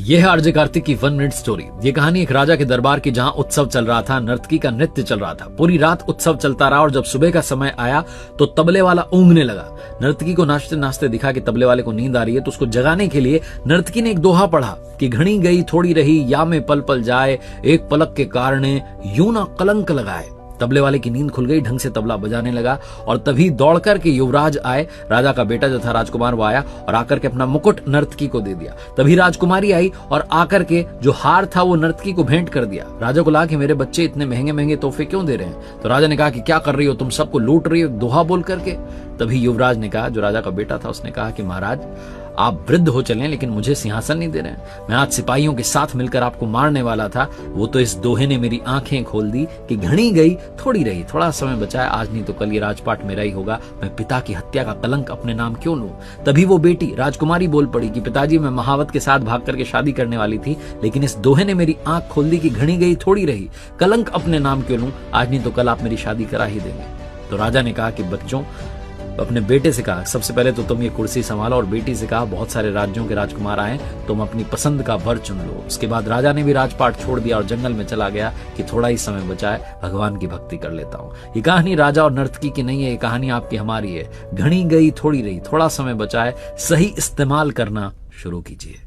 यह है आरजे कार्तिक की 1 मिनट स्टोरी। ये कहानी एक राजा के दरबार की, जहां उत्सव चल रहा था, नर्तकी का नृत्य चल रहा था। पूरी रात उत्सव चलता रहा और जब सुबह का समय आया तो तबले वाला ऊँघने लगा। नर्तकी को नाचते नाचते दिखा कि तबले वाले को नींद आ रही है, तो उसको जगाने के लिए नर्तकी ने एक दोहा पढ़ा कि घड़ी गई थोड़ी रही, या में पल पल जाए, एक पलक के कारणे यूं ना कलंक लगाए। तबले वाले की नींद खुल गई, ढंग से तबला बजाने लगा और तभी दौड़कर के युवराज आए। राजा का बेटा जो था राजकुमार, वो आया और आकर के अपना मुकुट नर्तकी को दे दिया। तभी राजकुमारी आई और आकर के जो हार था वो नर्तकी को भेंट कर दिया। राजा को लगा कि मेरे बच्चे इतने महंगे महंगे तोहफे क्यों दे रहे हैं, तो राजा ने कहा कि क्या कर रही हो तुम, सबको लूट रही हो दोहा बोल करके। तभी युवराज ने कहा, जो राजा का बेटा था, उसने कहा कि महाराज आप वृद्ध हो चले लेकिन मुझे सिंहासन नहीं दे रहे हैं। मैं आज सिपाहियों के साथ मिलकर आपको मारने वाला था, वो तो इस दोहे ने मेरी आंखें खोल दी कि घड़ी गई थोड़ी रही, थोड़ा समय बचा है, आज नहीं तो कल ये राजपाट मेरा ही होगा। मैं पिता की हत्या का कलंक अपने नाम क्यों लूं। तभी वो बेटी राजकुमारी बोल पड़ी कि पिताजी, मैं महावत के साथ भाग करके शादी करने वाली थी, लेकिन इस दोहे ने मेरी आंख खोल दी कि घड़ी गई थोड़ी रही, कलंक अपने नाम क्यों लूं, आज नहीं तो कल आप मेरी शादी करा ही देंगे। तो राजा ने कहा कि बच्चों, अपने बेटे से कहा सबसे पहले तो तुम ये कुर्सी संभालो, और बेटी से कहा बहुत सारे राज्यों के राजकुमार आए, तुम अपनी पसंद का वर चुन लो। उसके बाद राजा ने भी राजपाट छोड़ दिया और जंगल में चला गया कि थोड़ा ही समय बचा है, भगवान की भक्ति कर लेता हूँ। ये कहानी राजा और नर्तकी की नहीं है, ये कहानी आपकी हमारी है। घड़ी गई थोड़ी रही, थोड़ा समय बचा है, सही इस्तेमाल करना शुरू कीजिए।